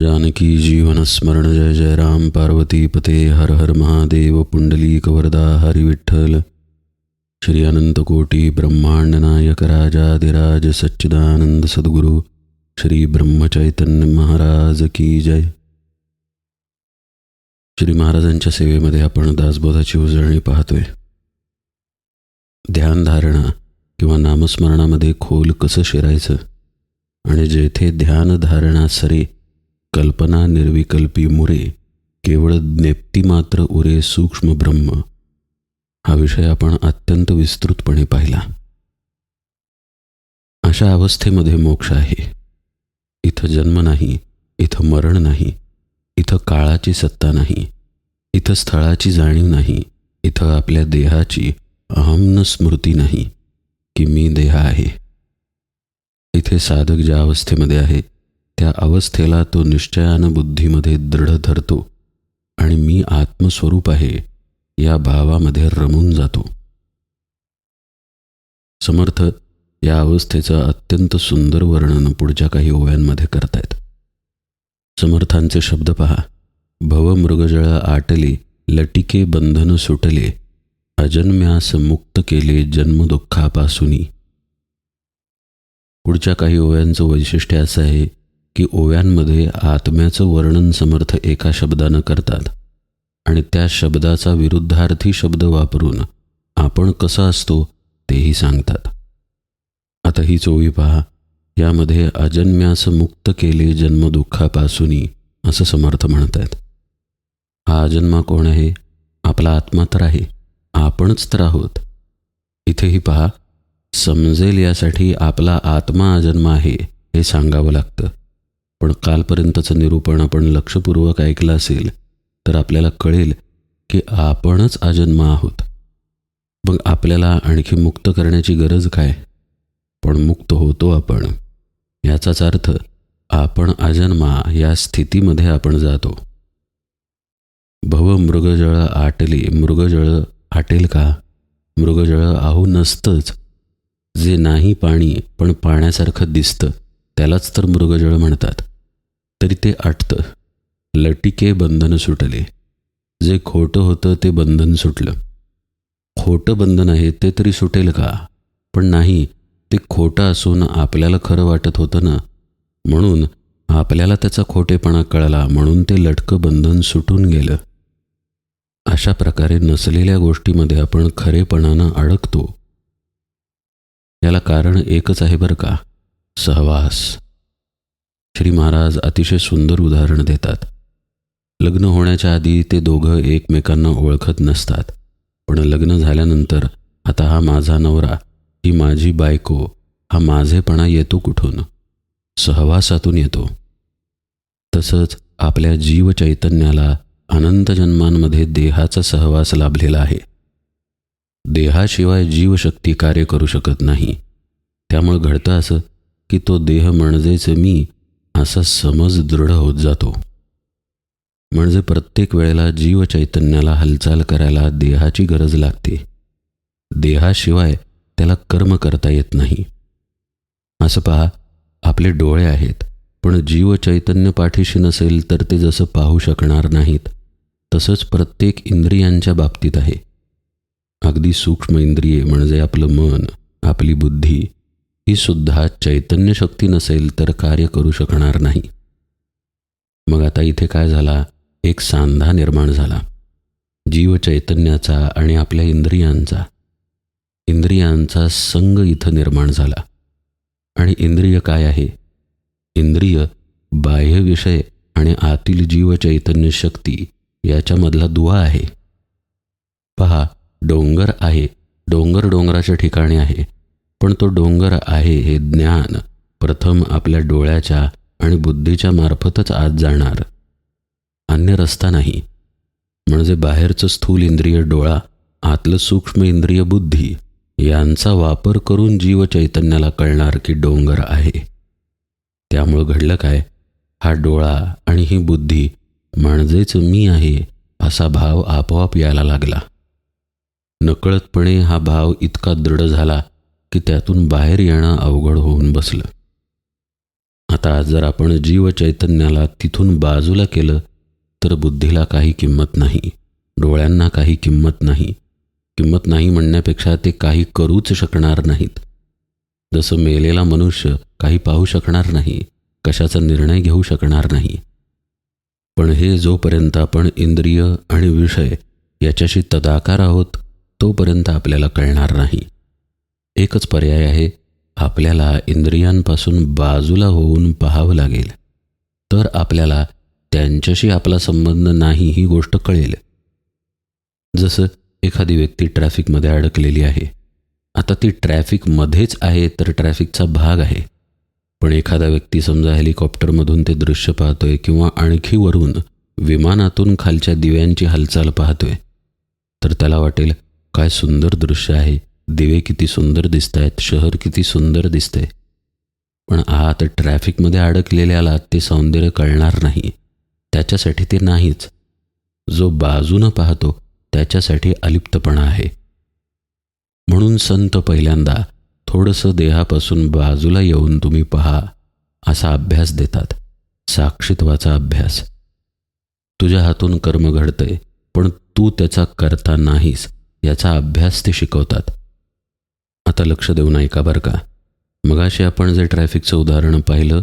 जानकी जीवन स्मरण जय जय राम पार्वती पते हर हर महादेव पुंडलीक वरदा हरि विठ्ठल श्री अनंत कोटी ब्रह्मांड नायक राजाधिराज सच्चिदानंद सद्गुरु श्री ब्रह्मचैतन्य महाराज की जय. श्री महाराजांच्या सेवेमध्ये आपण दासबोधाची उजळणी पाहतोय. ध्यानधारणा किंवा नामस्मरणामध्ये खोल कसं शिरायचं आणि जेथे ध्यानधारणा सरे कल्पना निर्विकल्पी मुरे केवळ ज्ञप्ती मात्र उरे सूक्ष्म ब्रह्म हा विषय आपण अत्यंत विस्तृतपणे पाहिला. अशा अवस्थेमध्ये मोक्ष आहे. इथं जन्म नाही, इथं मरण नाही, इथं काळाची सत्ता नाही, इथं स्थळाची जाणीव नाही, इथं आपल्या देहाची अहम्न स्मृती नाही की मी देह आहे. इथे साधक ज्या अवस्थेमध्ये आहे त्या अवस्थेला तो निश्चयानं बुद्धीमध्ये दृढ धरतो आणि मी आत्मस्वरूप आहे या भावामध्ये रमून जातो. समर्थ या अवस्थेचं अत्यंत सुंदर वर्णन पुढच्या काही ओव्यांमध्ये करतायत. समर्थांचे शब्द पहा. भवमृगजळ आटले, लटिके बंधन सुटले, अजन्म्यास मुक्त केले जन्मदुःखापासूनी. पुढच्या काही ओव्यांचं वैशिष्ट्य असं आहे की ओव्यांमध्ये आत्म्याचं वर्णन समर्थ एका शब्दानं करतात आणि त्या शब्दाचा विरुद्धार्थी शब्द वापरून आपण कसा असतो तेही सांगतात. आता ही ओवी पहा. यामध्ये अजन्म्यास मुक्त केले जन्मदुःखापासूनी असं समर्थ म्हणतात. हा अजन्मा कोण आहे? आपला आत्मा तर आहे, आपणच तर आहोत. इथेही पहा, समजेल यासाठी आपला आत्मा अजन्मा आहे हे सांगावं लागतं. पण कालपर्यंतचं निरूपण आपण लक्षपूर्वक ऐकलं असेल तर आपल्याला कळेल की आपणच अजन्मा आहोत. मग आपल्याला आणखी मुक्त करण्याची गरज काय? पण मुक्त होतो आपण. याचाच अर्थ आपण अजन्मा या स्थितीमध्ये आपण जातो. भव मृगजळ आटले. मृगजळ आटेल का? मृगजळ आहो नसतंच. जे नाही पाणी पण पाण्यासारखं दिसतं त्यालाच तर मृगजळ म्हणतात. तरी ते आटतं. लटिके बंधन सुटले. जे खोटं होतं ते बंधन सुटलं. खोटं बंधन आहे ते तरी सुटेल का? पण नाही, ते खोटं असून आपल्याला खरं वाटत होतं ना, म्हणून आपल्याला त्याचा खोटेपणा कळला, म्हणून ते लटकं बंधन सुटून गेलं. अशा प्रकारे नसलेल्या गोष्टीमध्ये आपण खरेपणानं अडकतो. याला कारण एकच आहे बरं का, सहवास. श्री महाराज अतिशय सुंदर उदाहरण देतात. लग्न होण्याच्या आधी ते दोघं एकमेकांना ओळखत नसतात, पण लग्न झाल्यानंतर आता हा माझा नवरा, ही माझी बायको, हा माझेपणा येतो कुठून? सहवासातून येतो. तसंच आपल्या जीव चैतन्याला अनंत जन्मांमध्ये देहाचा सहवास लाभलेला आहे. देहाशिवाय जीवशक्ती कार्य करू शकत नाही. त्यामुळे घडतं असं की तो देह म्हणजेच मी असा समज दृढ होत जातो. म्हणजे प्रत्येक वेळेला जीव चैतन्याला हालचाल करायला देहाची गरज लागते. देहाशिवाय त्याला कर्म करता येत नाही. असं पहा, आपले डोळे आहेत, पण जीव चैतन्य पाठीशी नसेल तर ते जसं पाहू शकणार नाहीत, तसंच प्रत्येक इंद्रियांच्या बाबतीत आहे. अगदी सूक्ष्म इंद्रिये म्हणजे आपलं मन, आपली बुद्धी, ही सुद्धा चैतन्य शक्ती नसेल तर कार्य करू शकणार नाही. मग आता इथे काय झाला? एक सांधा निर्माण झाला जीव चैतन्याचा आणि आपल्या इंद्रियांचा संग इथं निर्माण झाला. आणि इंद्रिय काय आहे? इंद्रिय बाह्य विषय आणि आतील जीव चैतन्य शक्ती याच्यामधला दुवा आहे. पहा, डोंगर आहे, डोंगर डोंगराच्या ठिकाणी आहे, पण तो डोंगर आहे हे ज्ञान प्रथम आपल्या डोळ्याच्या आणि बुद्धीच्या मार्फतच आत जाणार, अन्य रस्ता नाही. म्हणजे बाहेरचं स्थूल इंद्रिय डोळा, आतलं सूक्ष्म इंद्रिय बुद्धी यांचा वापर करून जीव चैतन्याला कळणार की डोंगर आहे. त्यामुळं घडलं काय? हा डोळा आणि ही बुद्धी म्हणजेच मी आहे असा भाव आपोआप यायला लागला. नकळतपणे हा भाव इतका दृढ झाला की त्यातून बाहेर येणं अवघड होऊन बसलं. आता जर आपण जीवचैतन्याला तिथून बाजूला केलं तर बुद्धीला काही किंमत नाही, डोळ्यांना काही किंमत नाही. किंमत नाही म्हणण्यापेक्षा ते काही करूच शकणार नाहीत. जसं मेलेला मनुष्य काही पाहू शकणार नाही, कशाचा निर्णय घेऊ शकणार नाही. पण हे जोपर्यंत आपण इंद्रिय आणि विषय याच्याशी तदाकार आहोत तोपर्यंत आपल्याला कळणार नाही. एकच पर्याय आहे, आपल्याला इंद्रियांपासून बाजूला होऊन पाहावं लागेल. तर आपल्याला त्यांच्याशी आपला संबंध नाही ही गोष्ट कळेल. जसं एखादी व्यक्ती ट्रॅफिकमध्ये अडकलेली आहे. आता ती ट्रॅफिकमध्येच आहे तर ट्रॅफिकचा भाग आहे. पण एखादा व्यक्ती समजा हेलिकॉप्टरमधून ते दृश्य पाहतोय किंवा आणखी वरून विमानातून खालच्या दिव्यांची हालचाल पाहतोय, तर त्याला वाटेल काय सुंदर दृश्य आहे, दिवे किती सुंदर दिसत आहेत, शहर किती सुंदर दिसतंय. पण आत ट्रॅफिकमध्ये अडकलेल्याला ते सौंदर्य कळणार नाही. त्याच्यासाठी ते नाहीच. जो बाजूनं पाहतो त्याच्यासाठी अलिप्तपणा आहे. म्हणून संत पहिल्यांदा थोडंसं देहापासून बाजूला येऊन तुम्ही पहा असा अभ्यास देतात, साक्षीत्वाचा अभ्यास. तुझ्या हातून कर्म घडतंय पण तू त्याचा करता नाहीस याचा अभ्यास ते शिकवतात. आता लक्ष देऊन ऐका बरं का. मगाशी आपण जे ट्रॅफिकचं उदाहरण पाहिलं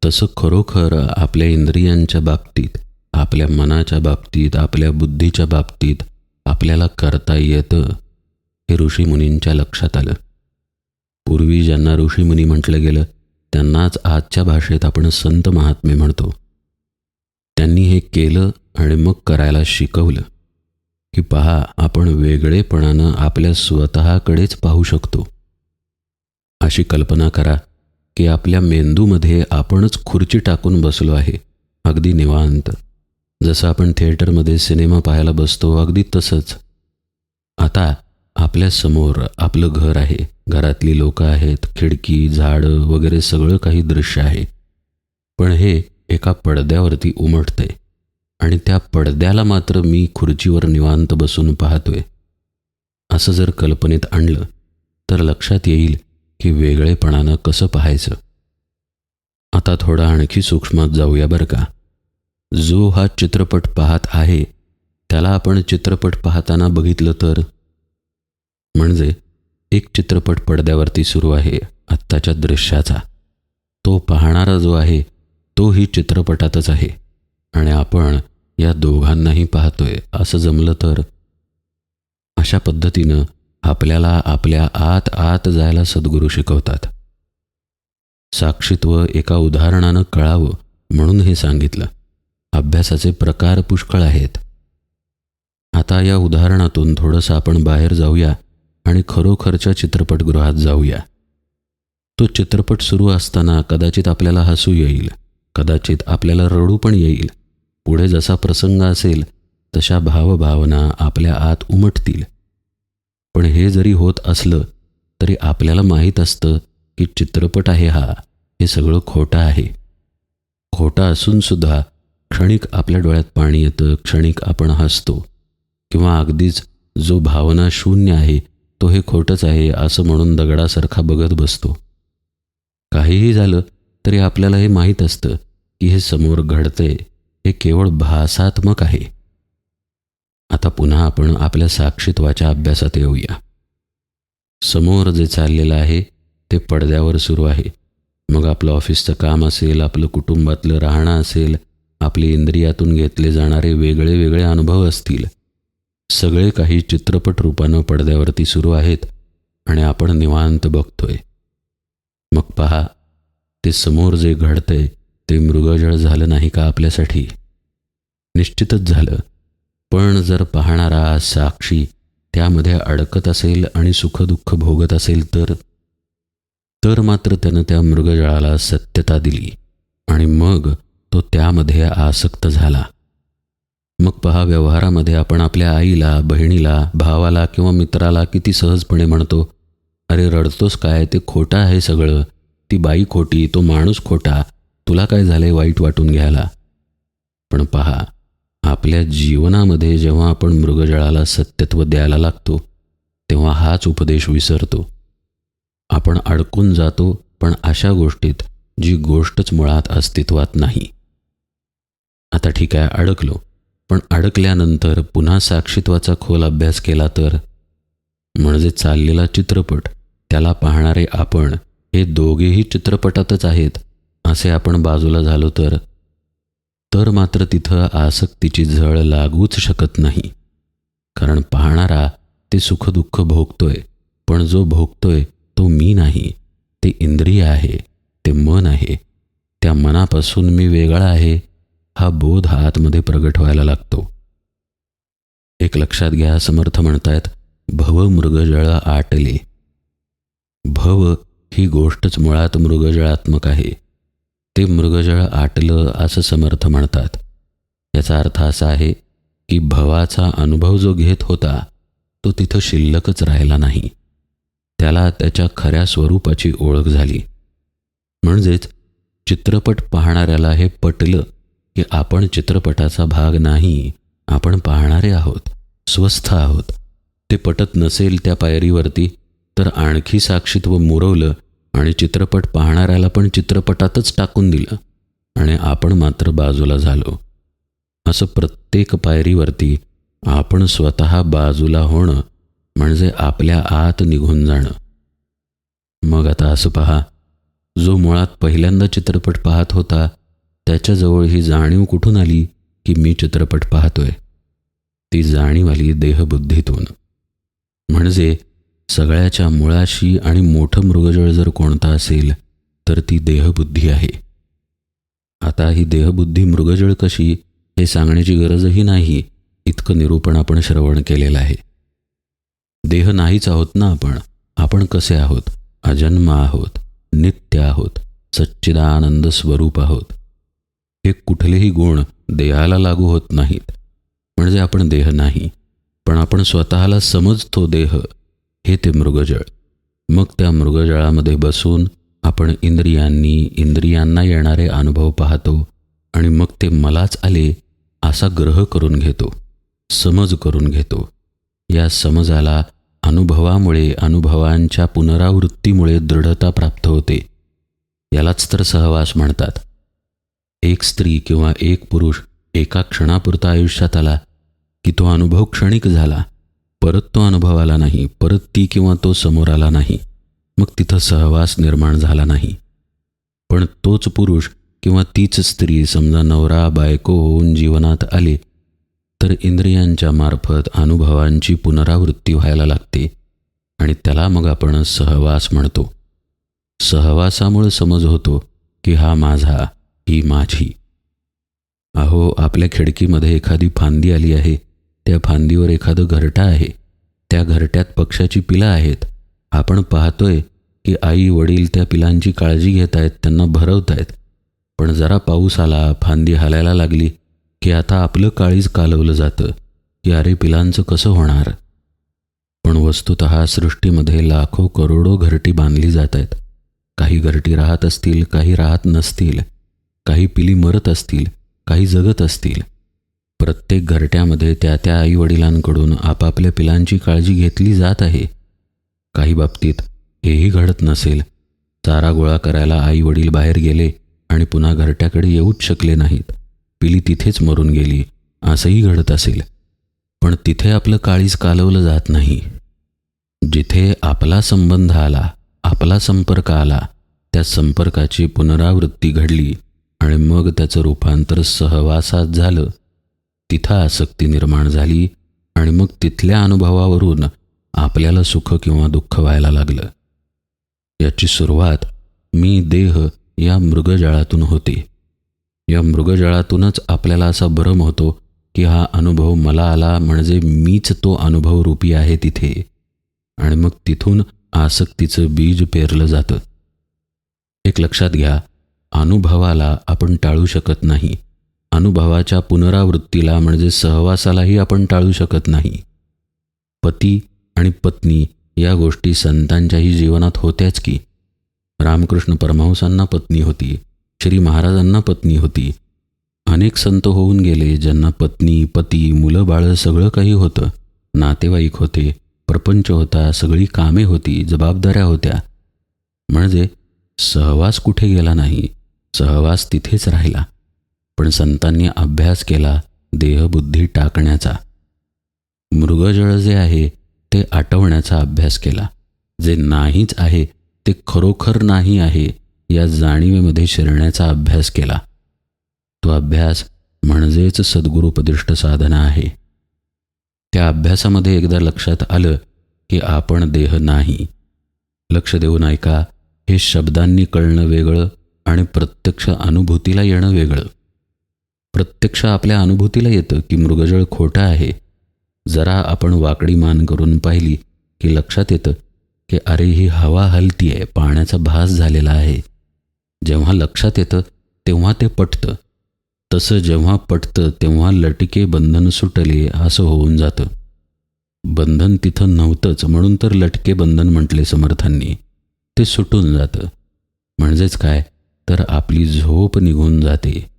तसं खरोखर आपल्या इंद्रियांच्या बाबतीत, आपल्या मनाच्या बाबतीत, आपल्या बुद्धीच्या बाबतीत आपल्याला करता येतं हे ऋषीमुनींच्या लक्षात आलं. पूर्वी ज्यांना ऋषीमुनी म्हटलं गेलं त्यांनाच आजच्या भाषेत आपण संत महात्मे म्हणतो. त्यांनी हे केलं आणि मग करायला शिकवलं की पहा, आपण वेगळेपणानं आपल्या स्वतःकडेच पाहू शकतो. अशी कल्पना करा की आपल्या मेंदूमध्ये आपणच खुर्ची टाकून बसलो आहे, अगदी निवांत. जसं आपण थिएटरमध्ये सिनेमा पाहायला बसतो अगदी तसंच. आता आपल्या समोर आपलं घर आहे, घरातली लोकं आहेत, खिडकी, झाडं वगैरे सगळं काही दृश्य आहे. पण हे एका पडद्यावरती उमटतंय आणि त्या पडद्याला मात्र मी खुर्चीवर निवांत बसून पाहतोय. असं जर कल्पनेत आणलं तर लक्षात येईल की वेगळेपणानं कसं पाहायचं. आता थोडं आणखी सूक्ष्मात जाऊया बरं का. जो हा चित्रपट पाहत आहे त्याला आपण चित्रपट पाहताना बघितलं तर, म्हणजे एक चित्रपट पडद्यावरती सुरू आहे आत्ताच्या दृश्याचा, तो पाहणारा जो आहे तोही चित्रपटातच आहे आणि आपण या दोघांनाही पाहतोय असं जमलं तर. अशा पद्धतीनं आपल्याला आपल्या आत आत जायला सद्गुरू शिकवतात. साक्षीत्व एका उदाहरणानं कळावं म्हणून हे सांगितलं. अभ्यासाचे प्रकार पुष्कळ आहेत. आता या उदाहरणातून थोडंसं आपण बाहेर जाऊया आणि खरोखरच्या चित्रपटगृहात जाऊया. तो चित्रपट सुरू असताना कदाचित आपल्याला हसू येईल, कदाचित आपल्याला रडू पण येईल. पुढे जसा प्रसंग असेल तशा भावभावना आपल्या आत उमटतील. पण हे जरी होत असलं तरी आपल्याला माहीत असतं की चित्रपट आहे हा, हे सगळं खोटं आहे. खोटं असूनसुद्धा क्षणिक आपल्या डोळ्यात पाणी येतं, क्षणिक आपण हसतो किंवा अगदीच जो भावना शून्य आहे तो हे खोटंच आहे असं म्हणून दगडासारखा बघत बसतो. काहीही झालं तरी आपल्याला हे माहीत असतं की हे समोर घडतंय हे केवळ भासात्मक आहे. आता पुन्हा आपण आपल्या साक्षीत्वाच्या अभ्यासात येऊया. समोर जे चाललेलं आहे ते पडद्यावर सुरू आहे. मग आपलं ऑफिसचं काम असेल, आपलं कुटुंबातलं राहणं असेल, आपले इंद्रियातून घेतले जाणारे वेगळे वेगळे अनुभव असतील, सगळे काही चित्रपट रूपानं पडद्यावरती सुरू आहेत आणि आपण निवांत बघतोय. मग पहा, ते समोर जे घडतंय ते मृगजळ झालं नाही का आपल्यासाठी? निश्चितच झालं. पण जर पाहणारा साक्षी त्यामध्ये अडकत असेल आणि सुखदुःख भोगत असेल तर मात्र त्यानं त्या मृगजळाला सत्यता दिली आणि मग तो त्यामध्ये आसक्त झाला. मग पहा, व्यवहारामध्ये आपण आपल्या आईला, बहिणीला, भावाला किंवा मित्राला किती सहजपणे म्हणतो, अरे रडतोस काय, ते खोटं आहे सगळं, ती बाई खोटी, तो माणूस खोटा, तुला काय झालंय वाईट वाटून घ्यायला. पण पहा, आपल्या जीवनामध्ये जेव्हा आपण मृगजळाला सत्यत्व द्यायला लागतो तेव्हा हाच उपदेश विसरतो. आपण अडकून जातो. पण अशा गोष्टीत जी गोष्टच मुळात अस्तित्वात नाही. आता ठीक आहे, अडकलो, पण अडकल्यानंतर पुन्हा साक्षीत्वाचा खोल अभ्यास केला तर, म्हणजे चाललेला चित्रपट, त्याला पाहणारे आपण हे दोघेही चित्रपटातच आहेत असे आपण बाजूला झालो तर मात्र तिथं आसक्तीची झळ लागूच शकत नाही. कारण पाहणारा ते सुखदुःख भोगतोय, पण जो भोगतोय तो मी नाही, ते इंद्रिय आहे, ते मन आहे. त्या मनापासून मी वेगळा आहे हा बोध आतमध्ये प्रगट व्हायला लागतो. एक लक्षात घ्या, समर्थ म्हणतायत, भव मृगजळ आटले. भव ही गोष्टच मुळात मृगजळात्मक आहे. ते मृगजळ आटलं असं समर्थ म्हणतात. याचा अर्थ असा आहे की भवाचा अनुभव जो घेत होता तो तिथं शिल्लकच राहिला नाही. त्याला त्याच्या खऱ्या स्वरूपाची ओळख झाली. म्हणजेच चित्रपट पाहणाऱ्याला हे पटलं की आपण चित्रपटाचा भाग नाही, आपण पाहणारे आहोत, स्वस्थ आहोत. ते पटत नसेल त्या पायरीवरती तर आणखी साक्षीत्व मुरवलं आणि चित्रपट पाहणाऱ्याला पण चित्रपटातच टाकून दिलं आणि आपण मात्र बाजूला झालो. असं प्रत्येक पायरीवरती आपण स्वतः बाजूला होणं म्हणजे आपल्या आत निघून जाणं. मग आता असं पहा, जो मुळात पहिल्यांदा चित्रपट पाहत होता त्याच्याजवळ ही जाणीव कुठून आली की मी चित्रपट पाहतोय? ती जाणीव आली देहबुद्धीतून. म्हणजे सगळ्याच्या मुळाशी आणि मोठं मृगजळ जर कोणता असेल तर ती देहबुद्धी आहे. आता ही देहबुद्धी मृगजळ कशी हे सांगण्याची गरजही नाही, इतकं निरूपण आपण श्रवण केलेलं आहे. देह नाहीच आहोत ना आपण कसे आहोत? अजन्म आहोत, नित्य आहोत, सच्चिदानंद स्वरूप आहोत. हे कुठलेही गुण देहाला लागू होत नाहीत. म्हणजे आपण देह नाही, पण आपण स्वतःला समजतो देह, हे ते मृगजळ. मग त्या मृगजळामध्ये बसून आपण इंद्रियांना येणारे अनुभव पाहतो आणि मग ते मलाच आले असा ग्रह करून घेतो, समज करून घेतो. या समजाला अनुभवामुळे, अनुभवांच्या पुनरावृत्तीमुळे दृढता प्राप्त होते. यालाच तर सहवास म्हणतात. एक स्त्री किंवा एक पुरुष एका क्षणापुरता आयुष्यात आला की तो अनुभव क्षणिक झाला, परत तो अनुभव आला नाही, परत ती किंवा तो समोर आला नाही, मग तिथं सहवास निर्माण झाला नाही. पण तोच पुरुष किंवा तीच स्त्री समजा नवरा बायको होऊन जीवनात आले तर इंद्रियांच्या मार्फत अनुभवांची पुनरावृत्ती व्हायला लागते आणि त्याला मग आपण सहवास म्हणतो. सहवासामुळे समज होतो की हा माझा, ही माझी. अहो, आपल्या खिडकीमध्ये एखादी फांदी आली आहे, त्या फांदीवर एखादं घरटं आहे, त्या घरट्यात पक्ष्याची पिलं आहेत. आपण पाहतोय की आई वडील त्या पिलांची काळजी घेत आहेत, त्यांना भरवत आहेत. पण जरा पाऊस आला, फांदी हालायला लागली की आता आपलं काळीज कालवलं जातं की अरे पिलांचं कसं होणार. पण वस्तुतः सृष्टीमध्ये लाखो करोडो घरटी बांधली जात आहेत. काही घरटी राहत असतील, काही राहत नसतील, काही पिली मरत असतील, काही जगत असतील. प्रत्येक घरट्यामध्ये त्या त्या आईवडिलांकडून आपापल्या पिलांची काळजी घेतली जात आहे. काही बाबतीत हेही घडत नसेल, चारा गोळा करायला आईवडील बाहेर गेले आणि पुन्हा घरट्याकडे येऊच शकले नाहीत, पिली तिथेच मरून गेली, असंही घडत असेल. पण तिथे आपलं काळीज कालवलं जात नाही. जिथे आपला संबंध आला, आपला संपर्क आला, त्या संपर्काची पुनरावृत्ती घडली आणि मग त्याचं रूपांतर सहवासात झालं, तिथं आसक्ती निर्माण झाली आणि मग तिथल्या अनुभवावरून आपल्याला सुख किंवा दुःख व्हायला लागलं. याची सुरुवात मी देह या मृगजळातून होते. या मृगजळातूनच आपल्याला असा भ्रम होतो की हा अनुभव मला आला म्हणजे मीच तो अनुभव रूपी आहे तिथे, आणि मग तिथून आसक्तीचं बीज पेरलं जातं. एक लक्षात घ्या, अनुभवाला आपण टाळू शकत नाही, अनुभवाच्या पुनरावृत्तीला म्हणजे सहवासालाही आपण टाळू शकत नाही. पती आणि पत्नी या गोष्टी संतांच्याही जीवनात होत्याच की. रामकृष्ण परमहंसांना पत्नी होती, श्री महाराजांना पत्नी होती. अनेक संत होऊन गेले ज्यांना पत्नी, पती, मुलं बाळं सगळं काही होतं, नातेवाईक होते, प्रपंच होता, सगळी कामे होती, जबाबदाऱ्या होत्या. म्हणजे सहवास कुठे गेला नाही, सहवास तिथेच राहिला. पण संतांनी अभ्यास केला देहबुद्धी टाकण्याचा. मृगजळ जे आहे ते आटवण्याचा अभ्यास केला. जे नाहीच आहे ते खरोखर नाही आहे या जाणीवेमध्ये शिरण्याचा अभ्यास केला. तो अभ्यास म्हणजेच सद्गुरुपदिष्ट साधना आहे. त्या अभ्यासामध्ये एकदा लक्षात आलं की आपण देह नाही. लक्ष देऊन ऐका, हे शब्दांनी कळणं वेगळं आणि प्रत्यक्ष अनुभूतीला येणं वेगळं. प्रत्यक्ष आपल्या अनुभूतीला येतं की मृगजळ खोटं आहे. जरा आपण वाकडी मान करून पाहिली की लक्षात येतं की अरे ही हवा हलती आहे, पाण्याचा भास झालेला आहे. जेव्हा लक्षात येतं तेव्हा ते पटतं. तसं जेव्हा पटतं तेव्हा लटके बंधन सुटले असं होऊन जातं. बंधन तिथं नव्हतंच म्हणून तर लटके बंधन म्हटले समर्थांनी. ते सुटून जातं. म्हणजेच काय तर आपली झोप निघून जाते.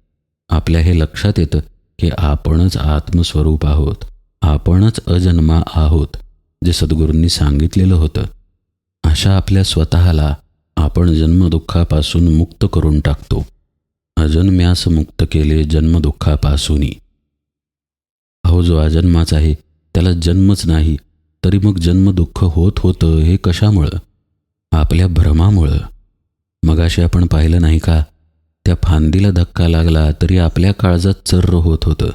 आपल्या हे लक्षात येतं की आपणच आत्मस्वरूप आहोत, आपणच अजन्मा आहोत, जे सद्गुरूंनी सांगितलेलं होतं. अशा आपल्या स्वतःला आपण जन्मदुःखापासून मुक्त करून टाकतो. अजन्म्यास मुक्त केले जन्मदुःखापासूनी. अहो, जो अजन्माच आहे त्याला जन्मच नाही, तरी मग जन्मदुःख होत होतं हे कशामुळं? आपल्या भ्रमामुळं. मगाशी आपण पाहिलं नाही का, त्या फांदीला धक्का लागला तरी आपल्या काळजात चर्र होत होतं.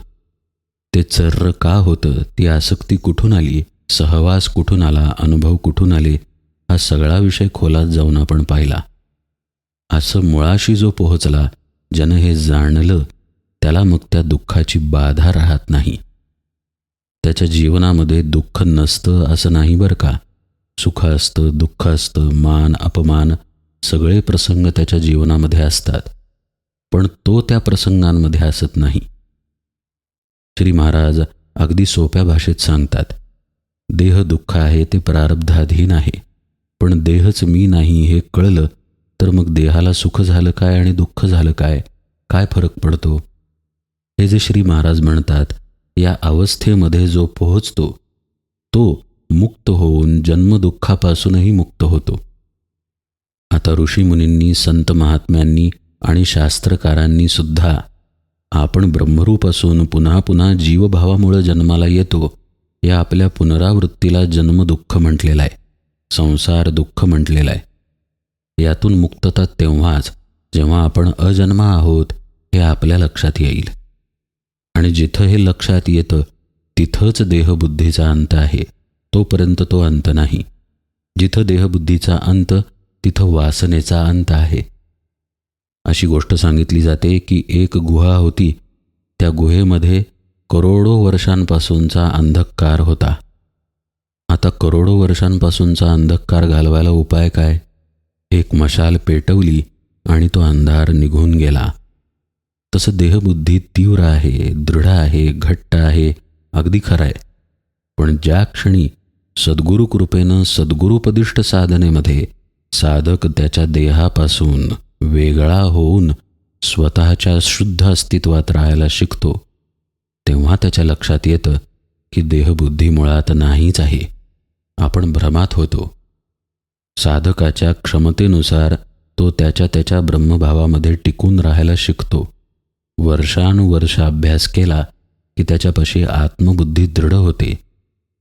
ते चर्र का होतं? ती आसक्ती कुठून आली? सहवास कुठून आला? अनुभव कुठून आले? हा सगळा विषय खोलात जाऊन आपण पाहिला. असं मुळाशी जो पोहोचला, ज्यानं हे जाणलं, त्याला मग त्या दुःखाची बाधा राहत नाही. त्याच्या जीवनामध्ये दुःख नसतं असं नाही बरं का. सुख असतं, दुःख असतं, मान अपमान सगळे प्रसंग त्याच्या जीवनामध्ये असतात. पण तो त्या प्रसंगांमध्ये असत नाही. श्री महाराज अगदी सोप्या भाषेत सांगतात, देह दुःख आहे ते प्रारब्धाधीन आहे. पण देहच मी नाही हे कळलं तर मग देहाला सुख झालं काय आणि दुःख झालं काय? काय फरक पडतो? हे जे श्री महाराज म्हणतात, या अवस्थेमध्ये जो पोहोचतो तो मुक्त होऊन जन्मदुःखापासूनही मुक्त होतो. आता ऋषीमुनींनी, संत महात्म्यांनी आणि शास्त्रकारांनी सुद्धा आपण ब्रह्मरूप असून पुन्हा पुन्हा जीवभावामुळे जन्माला येतो या आपल्या पुनरावृत्तीला जन्मदुःख म्हटलेलं आहे, संसार दुःख म्हटलेलं आहे. यातून मुक्तता तेव्हाच जेव्हा आपण अजन्मा आहोत हे आपल्या लक्षात येईल. आणि जिथं हे लक्षात येतं तिथंच देहबुद्धीचा अंत आहे. तोपर्यंत तो अंत नाही. जिथं देहबुद्धीचा अंत तिथं वासनेचा अंत आहे. अशी गोष्ट सांगितली जाते की एक गुहा होती. त्या गुहेमध्ये करोडो वर्षांपासूनचा अंधकार होता. आता करोडो वर्षांपासूनचा अंधकार घालवायला उपाय काय? एक मशाल पेटवली आणि तो अंधार निघून गेला. तसं देहबुद्धी तीव्र आहे, दृढ आहे, घट्ट आहे, अगदी खरं आहे. पण ज्या क्षणी सद्गुरु कृपेनं सद्गुरुपदिष्ट साधनेमध्ये साधक त्याच्या देहापासून वेगळा होऊन स्वतःच्या शुद्ध अस्तित्वात राहायला शिकतो, तेव्हा त्याच्या लक्षात येतं की देहबुद्धी मुळात नाहीच आहे. आपण भ्रमात होतो. साधकाच्या क्षमतेनुसार तो त्याच्या ब्रह्मभावामध्ये टिकून राहायला शिकतो. वर्षानुवर्ष अभ्यास केला की त्याच्यापाशी आत्मबुद्धी दृढ होते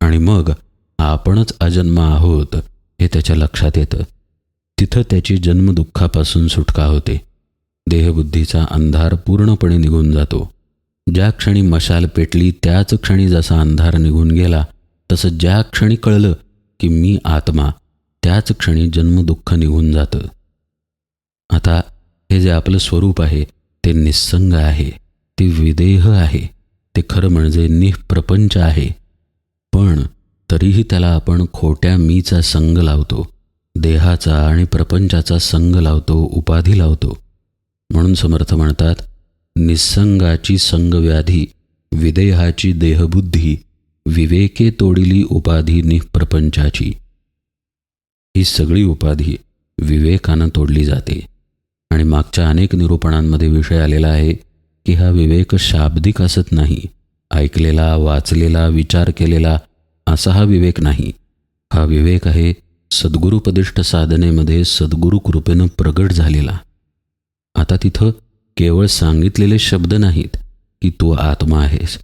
आणि मग आपणच अजन्मा आहोत हे त्याच्या लक्षात येतं. तिथं त्याची जन्मदुःखापासून सुटका होते. देहबुद्धीचा अंधार पूर्णपणे निघून जातो. ज्या क्षणी मशाल पेटली त्याच क्षणी जसा अंधार निघून गेला, तसं ज्या क्षणी कळलं की मी आत्मा, त्याच क्षणी जन्मदुःख निघून जातं. आता हे जे आपलं स्वरूप आहे ते निस्संग आहे, ते विदेह आहे, ते खरं म्हणजे निःप्रपंच आहे. पण तरीही त्याला आपण खोट्या मीचा संग लावतो, देहाचा आणि प्रपंचाचा संग लावतो, उपाधी लावतो. म्हणून समर्थ म्हणतात, निस्संगाची संगव्याधी, विदेहाची देहबुद्धी, विवेके तोडिली उपाधी निःप्रपंचाची. ही सगळी उपाधी विवेकानं तोडली जाते. आणि मागच्या अनेक निरूपणांमध्ये विषय आलेला आहे की हा विवेक शाब्दिक असत नाही. ऐकलेला, वाचलेला, विचार केलेला असा हा विवेक नाही. हा विवेक आहे सद्गुरुपदिष्ट साधनेमध्ये सद्गुरु कृपेनं प्रगट झालेला. आता तिथं केवळ सांगितलेले शब्द नाहीत की तू आत्मा आहेस.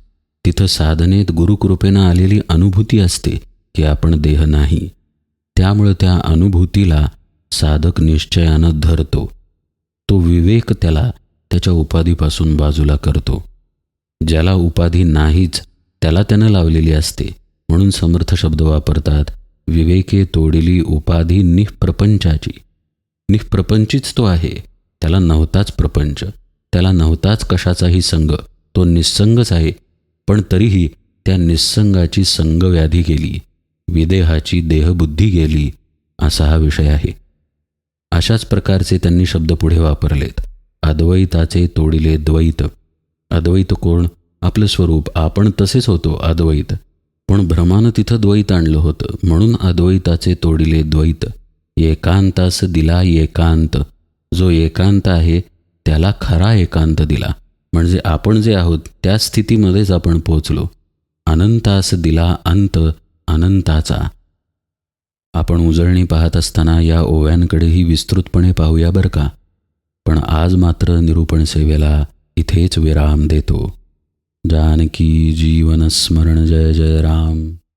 तिथं साधनेत गुरुकृपेनं आलेली अनुभूती असते की आपण देह नाही. त्यामुळं त्या अनुभूतीला साधक निश्चयानं धरतो. तो विवेक त्याला त्याच्या उपाधीपासून बाजूला करतो. ज्याला उपाधी नाहीच त्याला त्यानं लावलेली असते. म्हणून समर्थ शब्द वापरतात, विवेके तोडिली उपाधी निःप्रपंचाची. निःप्रपंचीच तो आहे. त्याला नव्हताच प्रपंच, त्याला नव्हताच कशाचाही संग. तो निस्संगच आहे. पण तरीही त्या निस्संगाची संगव्याधी गेली, विदेहाची देहबुद्धी गेली, असा हा विषय आहे. अशाच प्रकारचे त्यांनी शब्द पुढे वापरलेत. अद्वैताचे तोडिले द्वैत. अद्वैत कोण? आपलं स्वरूप. आपण तसेच होतो अद्वैत. पण भ्रमानं तिथं द्वैत आणलं होतं. म्हणून अद्वैताचे तोडिले द्वैत. एकांतास दिला एकांत. जो एकांत आहे त्याला खरा एकांत दिला. म्हणजे आपण जे आहोत त्या स्थितीमध्येच आपण पोचलो. अनंतास दिला अंत अनंताचा. आपण उजळणी पाहत असताना या ओव्यांकडेही विस्तृतपणे पाहूया बरं का. पण आज मात्र निरूपण सेवेला इथेच विराम देतो. जानकी जीवन स्मरण. जय जय राम.